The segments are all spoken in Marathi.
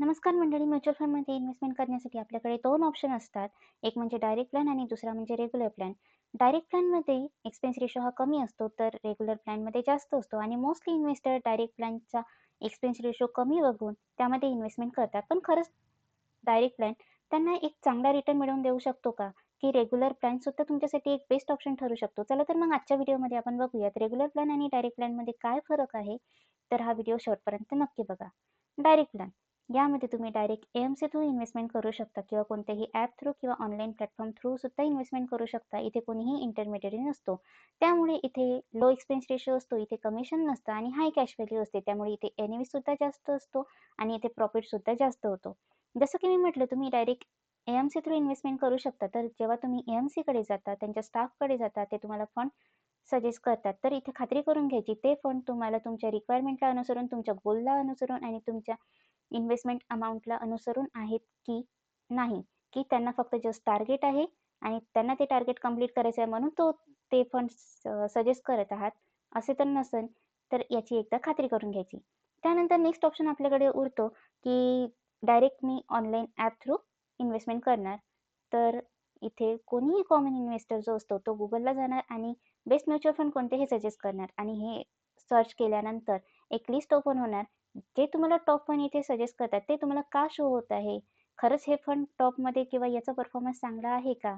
नमस्कार मंडळी, म्युच्युअल फंडमध्ये इन्व्हेस्टमेंट करण्यासाठी आपल्याकडे 2 ऑप्शन असतात. एक म्हणजे डायरेक्ट प्लॅन आणि दुसरा म्हणजे रेग्युलर प्लॅन. डायरेक्ट प्लॅनमध्ये एक्सपेन्स रेशो हा कमी असतो, तर रेग्युलर प्लॅनमध्ये जास्त असतो आणि मोस्टली इन्व्हेस्टर डायरेक्ट प्लॅनचा एक्सपेन्स रेशो कमी बघून त्यामध्ये इन्व्हेस्टमेंट करतात. पण खरंच डायरेक्ट प्लॅन त्यांना एक चांगला रिटर्न मिळवून देऊ शकतो का? की रेग्युलर प्लॅनसुद्धा तुमच्यासाठी एक बेस्ट ऑप्शन ठरू शकतो? चला तर मग आजच्या व्हिडिओमध्ये आपण बघूयात रेग्युलर प्लॅन आणि डायरेक्ट प्लॅनमध्ये काय फरक आहे? तर हा व्हिडिओ शेवटपर्यंत नक्की बघा. डायरेक्ट प्लॅन यामध्ये तुम्ही डायरेक्ट एएमसी थ्रू इन्व्हेस्टमेंट करू शकता किंवा कोणत्याही ॲप थ्रू किंवा ऑनलाईन प्लॅटफॉर्म थ्रू सुद्धा इन्व्हेस्टमेंट करू शकता. इथे कोणीही इंटरमिडियरी नसतो. त्यामुळे इथे लो एक्सपेन्स रेशो असतो, इथे कमिशन नसतं आणि हाय कॅश व्हॅल्यू असते. त्यामुळे इथे एनएव्ही सुद्धा जास्त असतो आणि इथे प्रॉफिट सुद्धा जास्त होतो. जसं की मी म्हटलं, तुम्ही डायरेक्ट एएमसी थ्रू इन्व्हेस्टमेंट करू शकता. तर जेव्हा तुम्ही एएमसीकडे जाता, त्यांच्या स्टाफकडे जाता, ते तुम्हाला फंड सजेस्ट करतात. तर इथे खात्री करून घ्यायची ते फंड तुम्हाला तुमच्या रिक्वायरमेंटला अनुसरून, तुमच्या गोलला अनुसरून आणि तुमच्या इन्व्हेस्टमेंट अमाउंटला अनुसरून आहेत की नाही, की त्यांना फक्त जस्ट टार्गेट आहे आणि त्यांना ते टार्गेट कंप्लीट करायचं आहे म्हणून ते फंड्स सजेस्ट करत आहात, असे तर नसेल. तर याची एकदा खात्री करून घ्यायची. त्यानंतर नेक्स्ट ऑप्शन आपल्याकडे उरतो, की डायरेक्ट मी ऑनलाईन ॲप थ्रू इन्व्हेस्टमेंट करणार. तर इथे कोणीही कॉमन इन्व्हेस्टर जो असतो तो Googleला जाणार आणि बेस्ट म्युच्युअल फंड कोणते हे सजेस्ट करणार आणि हे सर्च केल्यानंतर एक लिस्ट ओपन होणार. जे तुम्हाला टॉप 1 इथे सजेस्ट करतात ते तुम्हाला का शो होत आहे? खरंच हे फंड टॉपमध्ये किंवा याचा परफॉर्मन्स चांगला आहे का?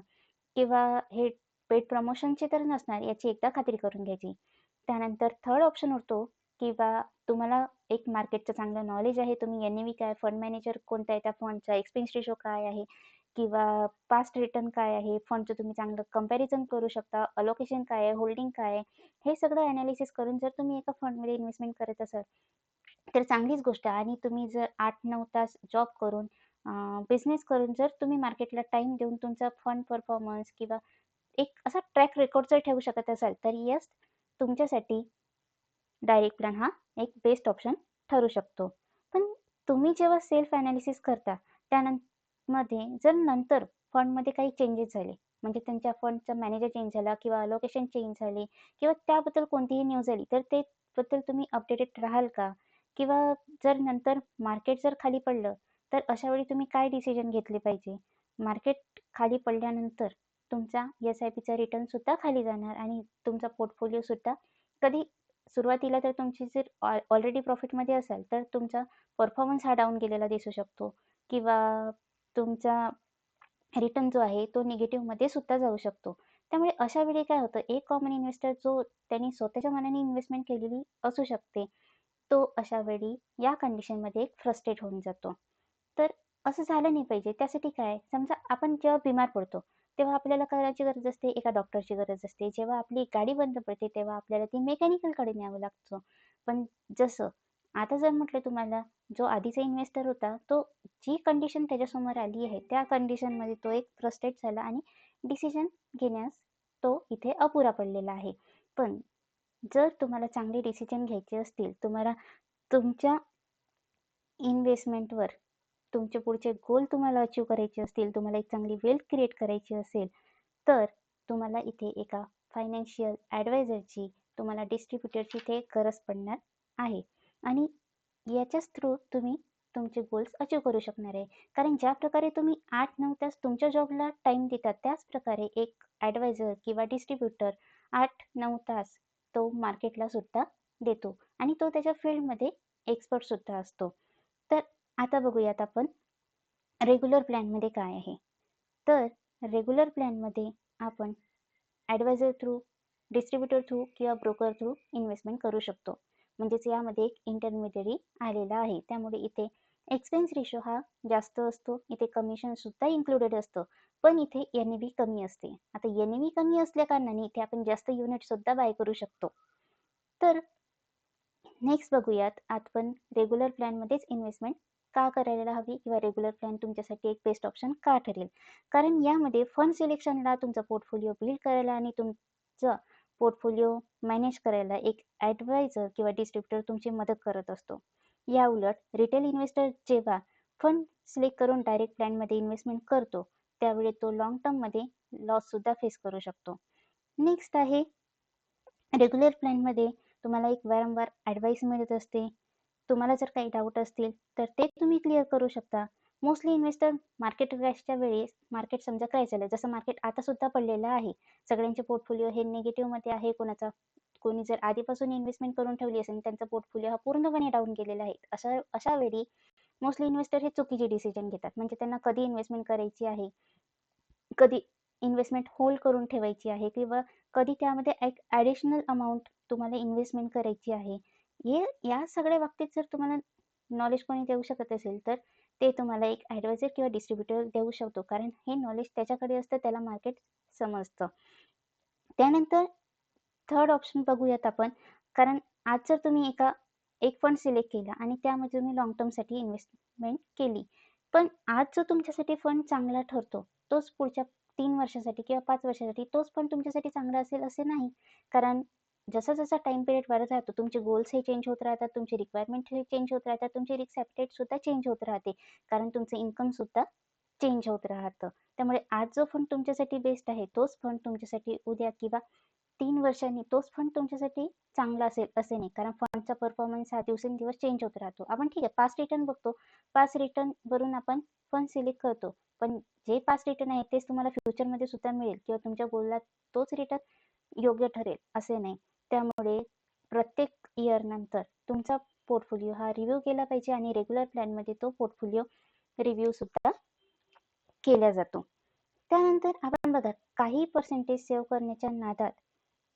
किंवा हे पेड प्रमोशनचे तर नसणार, याची एकदा खात्री करून घ्यायची. त्यानंतर थर्ड ऑप्शन उरतो, किंवा तुम्हाला एक मार्केटचं चांगलं नॉलेज आहे. तुम्ही एन-ई-व्ही काय, फंड मॅनेजर कोणता आहे, त्या फंडचा एक्सपेन्स रेशो काय आहे किंवा पास्ट रिटर्न काय आहे, फंडचं तुम्ही चांगलं कंपॅरिझन करू शकता, अलोकेशन काय आहे, होल्डिंग काय आहे, हे सगळं एनालिसिस करून जर तुम्ही एका फंडमध्ये इन्व्हेस्टमेंट करत असाल, तर चांगलीच गोष्ट आहे. आणि तुम्ही जर 8-9 तास जॉब करून, बिझनेस करून जर तुम्ही मार्केटला टाईम देऊन तुमचा फंड परफॉर्मन्स किंवा एक असा ट्रॅक रेकॉर्ड जर ठेवू शकत असाल, तर येस, तुमच्यासाठी डायरेक्ट प्लॅन हा एक बेस्ट ऑप्शन ठरू शकतो. पण तुम्ही जेव्हा सेल्फ एनालिसिस करता, मध्ये जर नंतर फंडमध्ये काही चेंजेस झाले, म्हणजे त्यांच्या फंडचा मॅनेजर चेंज झाला किंवा अलोकेशन चेंज झाली किंवा त्याबद्दल कोणतीही न्यूज आली, तर ते बद्दल तुम्ही अपडेटेड राहाल का? किंवा जर नंतर मार्केट जर खाली पडलं, तर अशा वेळी तुम्ही काय डिसिजन घेतले पाहिजे? मार्केट खाली पडल्यानंतर तुमचा एस-आय-पीचा रिटर्न सुद्धा खाली जाणार आणि तुमचा पोर्टफोलिओ सुद्धा कधी सुरुवातीला तर तुमची जर ऑलरेडी प्रॉफिटमध्ये असाल, तर तुमचा परफॉर्मन्स हा डाऊन गेलेला दिसू शकतो किंवा तुमचा रिटर्न जो आहे तो निगेटिव्हमध्ये सुद्धा जाऊ शकतो. त्यामुळे अशा वेळी काय होतं, एक कॉमन इन्व्हेस्टर जो त्यांनी स्वतःच्या मनाने इन्व्हेस्टमेंट केलेली असू शकते, तो अशा वेळी या कंडिशनमध्ये फ्रस्ट्रेट होऊन जातो. तर असं झालं नाही पाहिजे. त्यासाठी काय, समजा आपण जेव्हा बिमार पडतो, तेव्हा आपल्याला करायची गरज असते, एका डॉक्टरची गरज असते. जेव्हा आपली गाडी बंद पडते, तेव्हा आपल्याला ती मेकॅनिकलकडे न्यावं लागतं. पण जसं आता जर म्हटलं तुम्हाला, जो आधीचा इन्व्हेस्टर होता, तो जी कंडिशन त्याच्यासमोर आली आहे, त्या कंडिशनमध्ये तो एक फ्रस्ट्रेट झाला आणि डिसिजन घेण्यास तो इथे अपुरा पडलेला आहे. पण जर तुम्हाला चांगले डिसिजन घ्यायचे असतील, तुम्हाला तुमच्या इन्व्हेस्टमेंटवर तुमचे पुढचे गोल तुम्हाला अचीव्ह करायचे असतील, तुम्हाला एक चांगली वेल्थ क्रिएट करायची असेल, तर तुम्हाला इथे एका फायनान्शियल ॲडवायझरची, तुम्हाला डिस्ट्रिब्युटरची इथे गरज पडणार आहे. आणि याच्याच थ्रू तुम्ही तुमचे गोल्स अचीव्ह करू शकणार आहे. कारण ज्या प्रकारे तुम्ही 8-9 तास तुमच्या जॉबला टाईम देतात, त्याच प्रकारे एक ॲडवायझर किंवा डिस्ट्रिब्युटर 8-9 तास तो मार्केटला सुद्धा देतो आणि तो त्याच्या फील्डमध्ये एक्सपर्ट सुद्धा असतो. तर आता बघूयात आपण रेग्युलर प्लॅनमध्ये काय आहे. तर रेग्युलर प्लॅनमध्ये आपण ॲडवायझर थ्रू, डिस्ट्रिब्युटर थ्रू किंवा ब्रोकर थ्रू इन्व्हेस्टमेंट करू शकतो. म्हणजेच यामध्ये एक इंटरमिडियरी आलेला आहे. त्यामुळे इथे एक्सपेन्स रेशो हा जास्त असतो. इथे कमिशनसुद्धा इन्क्लुडेड असतं. पण इथे एन-ई-व्ही कमी असते. आता एन-ई-व्ही कमी असल्याकारणाने इथे आपण जास्त युनिटसुद्धा बाय करू शकतो. तर नेक्स्ट बघूयात आपण रेग्युलर प्लॅनमध्येच इन्व्हेस्टमेंट का करायला हवी किंवा रेग्युलर प्लॅन तुमच्यासाठी एक बेस्ट ऑप्शन का ठरेल. कारण यामध्ये फंड सिलेक्शनला, तुमचा पोर्टफोलिओ बिल्ड करायला आणि तुमचं पोर्टफोलिओ मॅनेज करायला एक ॲडवायझर किंवा डिस्ट्रिब्युटर तुमची मदत करत असतो. या उलट रिटेल इन्व्हेस्टर जेव्हा फंड सिलेक्ट करून डायरेक्ट प्लॅनमध्ये इन्व्हेस्टमेंट करतो, त्यावेळी तो लाँग टर्ममध्ये लॉससुद्धा फेस करू शकतो. नेक्स्ट आहे, रेग्युलर प्लॅनमध्ये तुम्हाला एक वारंवार ॲडवाईस मिळत असते. तुम्हाला जर काही डाऊट असतील तर ते तुम्ही क्लिअर करू शकता. मोस्टली इन्व्हेस्टर मार्केट क्रॅशच्या वेळेस मार्केट समजा क्रॅश झालं, जसं मार्केट आता सुद्धा पडलेलं आहे. सगळ्यांचे पोर्टफोलिओ हे निगेटिव्हमध्ये आहे. कोणी जर आधीपासून इन्व्हेस्टमेंट करून ठेवली असेल त्यांचा पोर्टफोलिओ हा पूर्णपणे डाऊन गेलेला आहे. अशा वेळी मोस्टली इन्व्हेस्टर हे चुकीचे डिसिजन घेतात. म्हणजे त्यांना कधी इन्व्हेस्टमेंट करायची आहे, कधी इन्व्हेस्टमेंट होल्ड करून ठेवायची आहे किंवा कधी त्यामध्ये एक ॲडिशनल अमाउंट तुम्हाला इन्व्हेस्टमेंट करायची आहे. या सगळ्या बाबतीत जर तुम्हाला नॉलेज कोणी देऊ शकत असेल तर ते तुम्हाला एक ॲडवायझर किंवा डिस्ट्रिब्युटर देऊ शकतो. कारण हे नॉलेज त्याच्याकडे असतं, त्याला मार्केट समजतं. त्यानंतर थर्ड ऑप्शन बघूयात आपण. कारण आज जर तुम्ही एक फंड सिलेक्ट केला आणि त्यामध्ये तुम्ही लॉंग टर्मसाठी इन्व्हेस्टमेंट केली. पण आज जो तुमच्यासाठी फंड चांगला ठरतो, तोच पुढच्या 3 वर्षासाठी किंवा 5 वर्षासाठी तोच फंड तुमच्यासाठी चांगला असेल असे नाही. कारण जसा टाईम पिरियड वाढत राहतो, तुमचे गोल्स हे चेंज होत राहतात, तुमचे रिक्वायरमेंट हे चेंज होत राहतात, तुमची रिस्क ॲपेटाईट सुद्धा चेंज होत राहते. कारण तुमचं इन्कम सुद्धा चेंज होत राहतं. त्यामुळे आज जो फंड तुमच्यासाठी बेस्ट आहे, तोच फंड तुमच्यासाठी उद्या किंवा 3 वर्षांनी तोच फंड तुमच्यासाठी चांगला असेल असे नाही. कारण फंडचा परफॉर्मन्स हा दिवसेंदिवस चेंज होत राहतो. आपण ठीक आहे पास्ट रिटर्न बघतो. पास्ट रिटर्न वरून आपण फंड सिलेक्ट करतो. पण जे पास्ट रिटर्न आहे तेच तुम्हाला फ्युचरमध्ये सुद्धा मिळेल किंवा तुमच्या गोलला तोच रिटर्न योग्य ठरेल असे नाही. त्यामुळे प्रत्येक इयर नंतर तुमचा पोर्टफोलिओ हा रिव्ह्यू केला पाहिजे आणि रेग्युलर प्लॅनमध्ये तो पोर्टफोलिओ रिव्ह्यू सुद्धा केला जातो. त्यानंतर आपण बघा काही पर्सेंटेज सेव्ह करण्याच्या नादात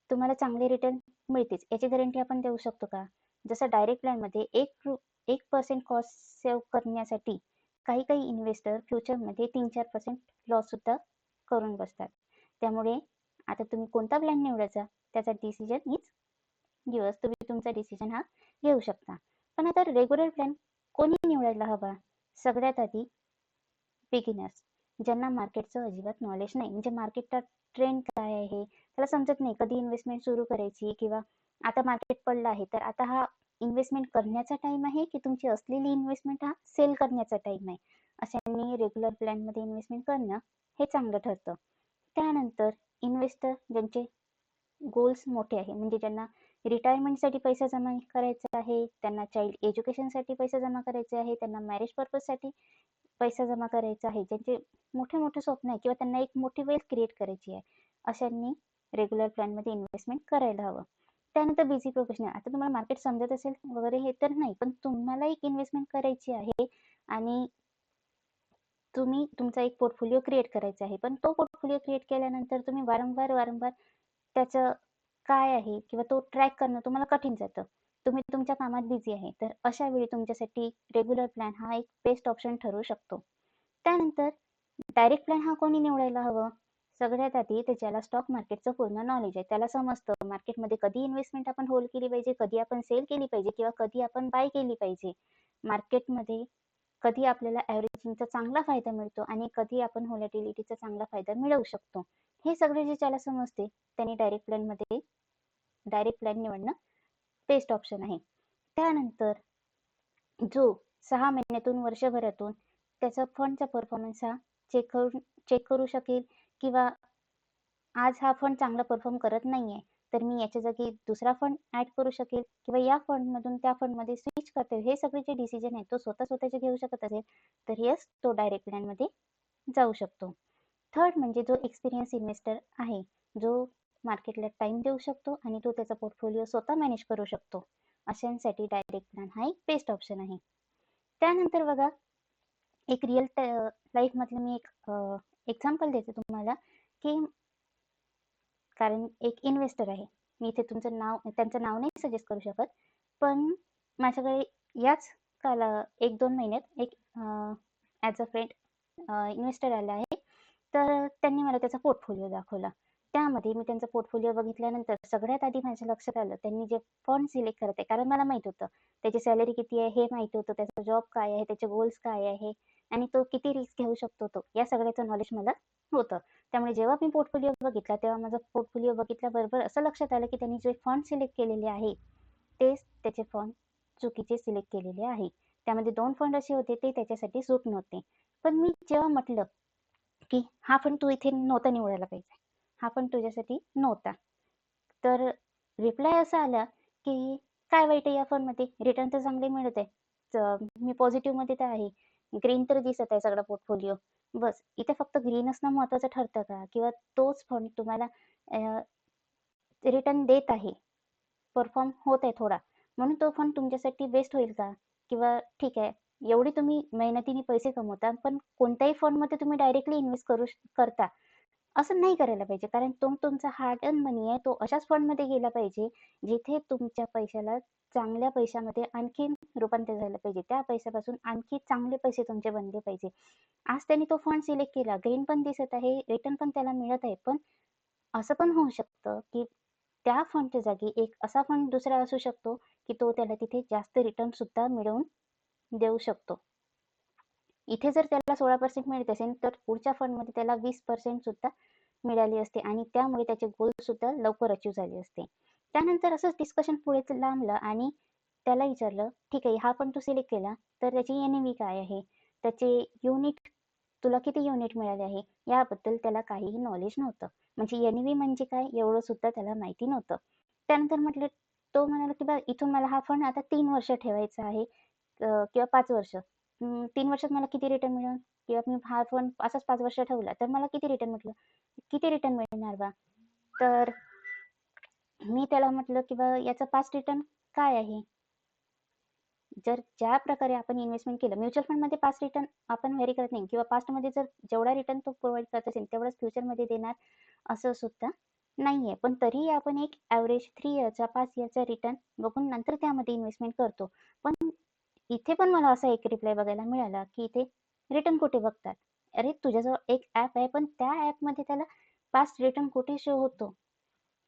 तुम्हाला चांगले रिटर्न मिळतेच याची गॅरंटी आपण देऊ शकतो का? जसं डायरेक्ट प्लॅनमध्ये 1% कॉस्ट सेव्ह करण्यासाठी काही इन्व्हेस्टर फ्युचरमध्ये 3-4% लॉस सुद्धा करून बसतात. त्यामुळे आता तुम्ही कोणता प्लॅन निवडायचा त्याचा डिसिजन मीच तुम्ही तुमचा डिसिजन हा घेऊ शकता. पण आता रेग्युलर प्लॅन कोणी निवडायला हवा? सगळ्यात आधी बिगिनर्स, ज्यांना मार्केटचं अजिबात नॉलेज नाही. म्हणजे मार्केटचा ट्रेंड काय आहे त्याला समजत नाही, कधी इन्व्हेस्टमेंट सुरू करायची किंवा आता मार्केट पडलं आहे तर आता हा इन्व्हेस्टमेंट करण्याचा टाइम आहे की तुमची असलेली इन्व्हेस्टमेंट हा सेल करण्याचा टाइम आहे. अशांनी रेग्युलर प्लॅनमध्ये इन्व्हेस्टमेंट करणं हे चांगलं ठरतं. त्यानंतर इन्व्हेस्टर ज्यांचे गोल्स मोठे आहे, म्हणजे ज्यांना रिटायरमेंटसाठी पैसा जमा करायचा आहे, त्यांना चाइल्ड एज्युकेशनसाठी पैसा जमा करायचा आहे, त्यांना मॅरेज पर्पजसाठी पैसा जमा करायचा आहे, ज्यांचे मोठे मोठे स्वप्न आहे किंवा त्यांना एक मोठी वेल्थ क्रिएट करायची आहे, अशांनी रेग्युलर प्लॅनमध्ये इन्व्हेस्टमेंट करायला हवं. त्यानंतर बिझी प्रोफेशनल, आता तुम्हाला मार्केट समजत असेल वगैरे हे तर नाही, पण तुम्हाला एक इन्व्हेस्टमेंट करायची आहे आणि तुम्ही तुमचा एक पोर्टफोलिओ क्रिएट करायचा आहे. पण तो पोर्टफोलिओ क्रिएट केल्यानंतर तुम्ही वारंवार त्याचं काय आहे किंवा तो ट्रॅक करणं तुम्हाला कठीण जातं. तुम्ही तुमच्या कामात बिझी आहे. तर अशा वेळी तुमच्यासाठी रेग्युलर प्लॅन हा एक बेस्ट ऑप्शन ठरू शकतो. त्यानंतर डायरेक्ट प्लॅन हा कोणी निवडायला हवं? सगळ्यात आधी ज्याला स्टॉक मार्केटचं पूर्ण नॉलेज आहे. त्याला समजतं मार्केटमध्ये कधी इन्व्हेस्टमेंट आपण होल्ड केली पाहिजे, कधी आपण सेल केली पाहिजे किंवा कधी आपण बाय केली पाहिजे. मार्केटमध्ये कधी आपल्याला ॲव्हरेजिंगचा चांगला फायदा मिळतो आणि कधी आपण व्हॉलॅटिलिटीचा चांगला फायदा मिळवू शकतो. हे सगळे जे ज्याला समजते त्यांनी डायरेक्ट प्लॅन निवडणं बेस्ट ऑप्शन आहे. त्यानंतर जो 6 महिन्यातून वर्षभरातून त्याचा फंडचा परफॉर्मन्स हा चेक करू शकेल किंवा आज हा फंड चांगला परफॉर्म करत नाहीये तर मी याच्या जागी दुसरा फंड ऍड करू शकेल किंवा या फंडमधून त्या फंडमध्ये स्विच करता येईल, हे सगळे जे डिसिजन आहेत तो स्वतःचे घेऊ शकत असेल तर येस तो डायरेक्ट प्लॅनमध्ये जाऊ शकतो. थर्ड म्हणजे जो एक्सपिरियन्स इन्व्हेस्टर आहे, जो मार्केटला टाइम देऊ शकतो आणि तो त्याचा पोर्टफोलिओ स्वतः मॅनेज करू शकतो, अशांसाठी डायरेक्ट प्लॅन हा एक बेस्ट ऑप्शन आहे. त्यानंतर बघा एक रिअल लाईफ मधलं मी एक एक्झाम्पल देते तुम्हाला की कारण एक इन्व्हेस्टर आहे, मी इथे त्यांचं नाव नाही सजेस्ट करू शकत, पण माझ्याकडे याच 1-2 महिन्यात एक ॲज अ फ्रेंड इन्व्हेस्टर आला आहे. तर त्यांनी मला त्याचा पोर्टफोलिओ दाखवला. त्यामध्ये मी त्यांचा पोर्टफोलिओ बघितल्यानंतर सगळ्यात आधी माझ्या लक्षात आलं त्यांनी जे फंड सिलेक्ट करत आहे, कारण मला माहित होतं त्याची सॅलरी किती आहे हे माहिती होतं, त्याचा जॉब काय आहे, त्याचे गोल्स काय आहे आणि तो किती रिस्क घेऊ शकतो, तो या सगळ्याचं नॉलेज मला होतं. त्यामुळे जेव्हा मी पोर्टफोलिओ बघितला तेव्हा माझा पोर्टफोलिओ बघितल्याबरोबर असं लक्षात आलं की त्यांनी जे फंड सिलेक्ट केलेले आहे तेच त्याचे फंड चुकीचे सिलेक्ट केलेले आहे. त्यामध्ये 2 फंड असे होते ते त्याच्यासाठी सूट नव्हते. पण मी जेव्हा म्हटलं की हा फंड तू इथे नव्हता निवडायला पाहिजे, हा फंड तुझ्यासाठी नव्हता, तर रिप्लाय असा आला की काय वाईट आहे या फंडमध्ये? रिटर्न तर चांगले मिळत आहे. मी पॉझिटिव्हमध्ये तर आहे. ग्रीन तर दिसत आहे सगळा पोर्टफोलिओ. बस इथे फक्त ग्रीन असणं महत्त्वाचं ठरतं का? किंवा तोच फंड तुम्हाला रिटर्न देत आहे, परफॉर्म होत आहे थोडा, म्हणून तो फंड तुमच्यासाठी बेस्ट होईल का? किंवा ठीक आहे, एवढे तुम्ही मेहनतीने पैसे कमवता, पण कोणत्याही फंडमध्ये तुम्ही डायरेक्टली इन्व्हेस्ट करता, असं नाही करायला पाहिजे. कारण तो तुमचा हार्ड अर्न मनी आहे. तो अशाच फंडमध्ये गेला पाहिजे, जिथे तुमच्या पैशाला चांगल्या पैशामध्ये आणखीन रूपांतर झालं पाहिजे. त्या पैशापासून आणखी चांगले पैसे तुमचे बनले पाहिजे. आज त्यांनी तो फंड सिलेक्ट केला, ग्रीन पण दिसत आहे, रिटर्न पण त्याला मिळत आहे. पण असं पण होऊ शकतं, की त्या फंडच्या जागी एक असा फंड दुसरा असू शकतो, की तो त्याला तिथे जास्त रिटर्न सुद्धा मिळवून देऊ शकतो. इथे जर त्याला 16% मिळत असेल, तर पुढच्या फंडमध्ये त्याला 20% सुद्धा मिळाली असते आणि त्यामुळे त्याचे गोल सुद्धा लवकर अचीव्ह झाले असते. त्यानंतर असंच डिस्कशन पुढे लांबलं आणि त्याला विचारलं, "ठीक आहे, हा पण तू सिलेक्ट केला, तर त्याची एन-ए-व्ही काय आहे? त्याचे युनिट तुला किती युनिट मिळाले आहे?" याबद्दल त्याला काहीही नॉलेज नव्हतं. म्हणजे एन-ए-व्ही म्हणजे काय एवढं सुद्धा त्याला माहिती नव्हतं. त्यानंतर म्हटलं तो म्हणाला, की "बा इथून मला हा फंड आता 3 वर्ष ठेवायचा आहे किंवा 5 वर्ष. 3 वर्षात मला किती रिटर्न मिळेल? किंवा मी हा फंड असाच 5 वर्ष ठेवला, तर मला किती रिटर्न म्हटलं, किती रिटर्न मिळणार बा? तर मी त्याला म्हटलं, की "बा याचा पास्ट रिटर्न काय आहे?" जर ज्या प्रकारे आपण इन्व्हेस्टमेंट केलं, म्युच्युअल फंडमध्ये पास्ट रिटर्न आपण व्हेरी करत नाही किंवा पास्टमध्ये जर जेवढा रिटर्न तो प्रोव्हाईड करत असेल, तेवढाच फ्युचरमध्ये देणार असं सुद्धा नाहीये. पण तरीही आपण एक ॲव्हरेज 3 इयरचा, 5 इयरचा रिटर्न बघून नंतर त्यामध्ये इन्व्हेस्टमेंट करतो. पण इथे पण मला असा एक रिप्लाय बघायला मिळाला, की इथे रिटर्न कुठे बघतात? अरे, तुझ्याजवळ एक ॲप आहे, पण त्या ॲपमध्ये त्याला पास्ट रिटर्न कुठे शो होतो?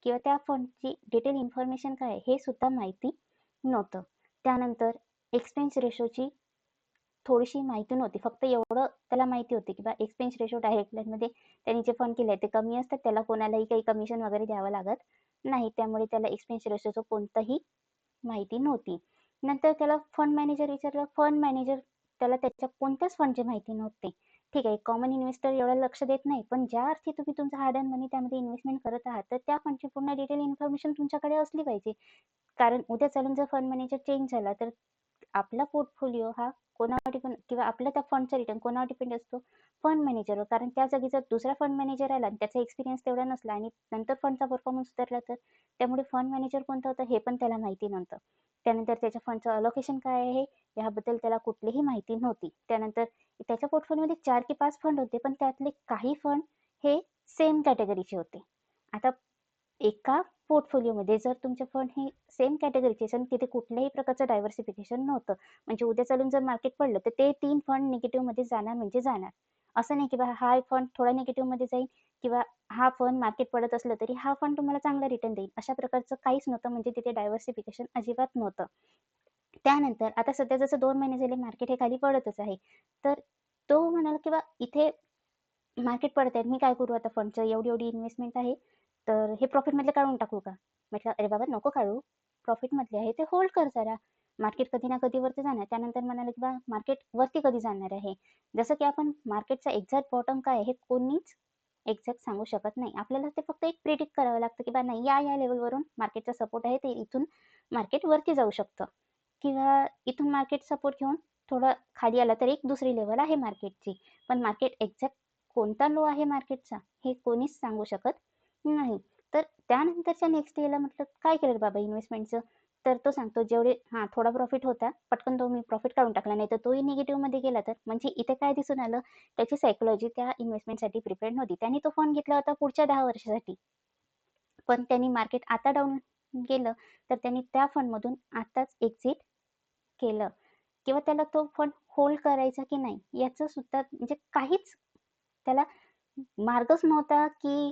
किंवा त्या फंडची डिटेल इन्फॉर्मेशन काय आहे हे सुद्धा माहिती नव्हतं. त्यानंतर एक्सपेन्स रेशोची थोडीशी माहिती नव्हती. फक्त एवढं त्याला माहिती होती, की बा एक्सपेन्स रेशो डायरेक्ट प्लॅनमध्ये त्यांनी जे फंड केले ते कमी असतात. त्याला कोणालाही काही कमिशन वगैरे द्यावं लागत नाही. त्यामुळे त्याला एक्सपेन्स रेशोचं कोणतंही माहिती नव्हती. नंतर त्याला फंड मॅनेजर विचारलं, फंड मॅनेजर त्याला त्याच्या कोणत्याच फंडची माहिती नव्हती. ठीक आहे, कॉमन इन्व्हेस्टर एवढं लक्ष देत नाही, पण ज्या अर्थी तुम्ही तुमचा हार्ड अर्न मनी त्यामध्ये इन्व्हेस्टमेंट करत आहात, तर त्या फंडची पूर्ण डिटेल इन्फॉर्मेशन तुमच्याकडे असली पाहिजे. कारण उद्या चालून जर फंड मॅनेजर चेंज झाला, तर आपला पोर्टफोलिओ हा कोणावर डिपेंड किंवा आपल्या त्या फंडचा रिटर्न कोणावर डिपेंड असतो? फंड मॅनेजरवर. कारण त्या जागी जर दुसरा फंड मॅनेजर आला आणि त्याचा एक्सपिरियन्स तेवढा नसला आणि नंतर फंडचा परफॉर्मन्स सुधारला तर? त्यामुळे फंड मॅनेजर कोणता होता हे पण त्याला माहिती नव्हतं. त्यानंतर त्याच्या फंडचं अलोकेशन काय आहे याबद्दल त्याला कुठलीही माहिती नव्हती. त्यानंतर त्याच्या पोर्टफोलिओमध्ये 4 की 5 फंड होते, पण त्यातले काही फंड हे सेम कॅटेगरीचे होते. आता एका पोर्टफोलिओमध्ये जर तुमचे फंड हे सेम कॅटेगरीचे असेल, तिथे कुठल्याही प्रकारचं डायव्हर्सिफिकेशन नव्हतं. म्हणजे उद्या चालून जर मार्केट पडलं, तर ते 3 फंड निगेटिव्हमध्ये जाणार म्हणजे जाणार. असं नाही की बा हा फंड थोडा निगेटिव्हमध्ये जाईल किंवा हा फंड मार्केट पडत असलं तरी हा फंड तुम्हाला चांगला रिटर्न देईल. अशा प्रकारचं काहीच नव्हतं. म्हणजे तिथे डायव्हर्सिफिकेशन अजिबात नव्हतं. त्यानंतर आता सध्या जसं 2 महिने झाले मार्केट हे खाली पडतच आहे. तर तो म्हणाला की बा इथे मार्केट पडत आहे. मी काय करू आता फंडचं एवढी-एवढी इन्व्हेस्टमेंट आहे. तर हे प्रॉफिटमधलं काढून टाकू का? म्हटलं, "अरे बाबा नको काढू. प्रॉफिटमधले आहे ते होल्ड कर जरा. मार्केट कधी ना कधी वरती जाणार." त्यानंतर म्हणाले, की "बा मार्केट वरती कधी जाणार आहे?" जसं की आपण मार्केटचा एक्झॅक्ट बॉटम काय आहे हे कोणीच एक्झॅक्ट सांगू शकत नाही. आपल्याला ते फक्त एक प्रिडिक्ट करावं लागतं, की बा नाही या लेव्हलवरून मार्केटचा सपोर्ट आहे ते इथून मार्केट वरती जाऊ शकतं किंवा इथून मार्केट सपोर्ट घेऊन थोडं खाली आलं तर एक दुसरी लेव्हल आहे मार्केटची. पण मार्केट एक्झॅक्ट कोणता लो आहे मार्केटचा हे कोणीच सांगू शकत नाही. तर त्यानंतरच्या नेक्स्ट डेला म्हटलं, "काय केलं रे बाबा इन्व्हेस्टमेंटचं?" तर तो सांगतो, "जेवढे थोडा प्रॉफिट होता, पटकन तो मी प्रॉफिट काढून टाकला. नाहीतर तोही निगेटिव्हमध्ये गेला तर." म्हणजे इथे काय दिसून आलं, त्याची सायकॉलॉजी त्या इन्व्हेस्टमेंटसाठी प्रिपेअर्ड नव्हती. त्याने तो फंड घेतला होता पुढच्या 10 वर्षासाठी. पण त्यांनी मार्केट आता डाऊन गेलं, तर त्यांनी त्या फंडमधून आताच एक्झिट केलं किंवा त्याला तो फंड होल्ड करायचा की नाही याचं सुद्धा म्हणजे काहीच त्याला मार्गच नव्हता, की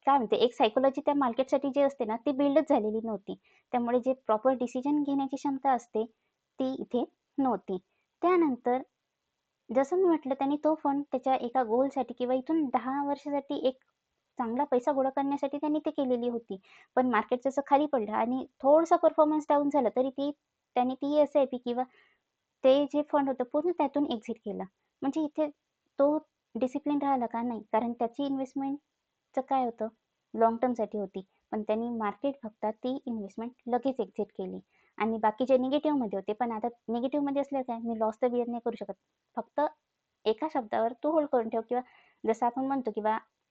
काय म्हणते एक सायकॉलॉजी त्या मार्केटसाठी जी असते ना, ती बिल्डच झालेली नव्हती. त्यामुळे जे प्रॉपर डिसिजन घेण्याची क्षमता असते, ती इथे नव्हती. त्यानंतर जसं मी म्हटलं त्यांनी तो फंड त्याच्या एका गोलसाठी किंवा इथून 10 वर्षासाठी एक चांगला पैसा गोळा करण्यासाठी त्यांनी ते केलेली होती. पण मार्केट जसं खाली पडलं आणि थोडंसं परफॉर्मन्स डाऊन झालं, तरी त्यांनी ती एस-आय-पी किंवा ते जे फंड होतं पूर्ण त्यातून एक्झिट केलं. म्हणजे इथे तो डिसिप्लिन राहिला का? नाही. कारण त्याची इन्व्हेस्टमेंटचं काय होतं, लाँग टर्मसाठी होती. पण त्यांनी मार्केट बघता ती इन्व्हेस्टमेंट लगेच एक्झिट केली. आणि बाकीचे निगेटिव्हमध्ये होते, पण आता निगेटिव्हमध्ये असल्यावर काय, मी लॉस तर बिअर नाही करू शकत. फक्त एका शब्दावर तू होल्ड करून ठेव, किंवा जसं आपण म्हणतो की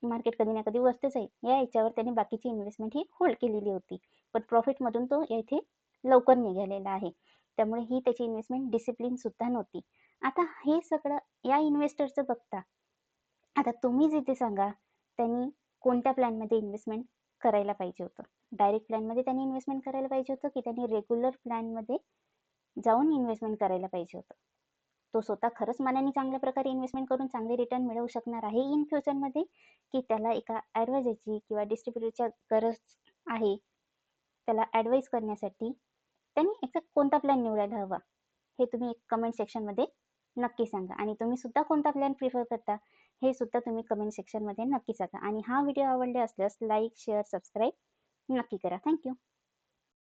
मार्केट कधी ना कधी वरती जाईल, या याच्यावर त्यांनी बाकीची इन्व्हेस्टमेंट ही होल्ड केलेली होती. पण प्रॉफिटमधून तो येथे लवकर निघालेला आहे. त्यामुळे ही त्याची इन्व्हेस्टमेंट डिसिप्लिन सुद्धा नव्हती. आता हे सगळं या इन्व्हेस्टरचं बघता, आता तुम्हीच इथे सांगा, त्यांनी कोणत्या प्लॅनमध्ये इन्व्हेस्टमेंट करायला पाहिजे होतं? डायरेक्ट प्लॅनमध्ये त्यांनी इन्व्हेस्टमेंट करायला पाहिजे होतं, की त्यांनी रेग्युलर प्लॅनमध्ये जाऊन इन्व्हेस्टमेंट करायला पाहिजे होतं? तो स्वतः खरंच मनाने चांगल्या प्रकारे इन्व्हेस्टमेंट करून चांगले रिटर्न मिळवू शकणार आहे इन फ्युचरमध्ये, की त्याला एका ॲडवायझरची किंवा डिस्ट्रिब्युटरच्या गरज आहे, त्याला ॲडवाईस करण्यासाठी त्यांनी एक्झॅक्ट कोणता प्लॅन निवडायला हवा? हे तुम्ही एक कमेंट सेक्शनमध्ये नक्की सांगा. आणि तुम्ही सुद्धा कोणता प्लॅन प्रिफर करता, हे सुद्धा तुम्ही कमेंट सेक्शनमध्ये नक्की सांगा. आणि हा व्हिडिओ आवडला असल्यास लाईक, शेअर, सबस्क्राईब नक्की करा. Thank you.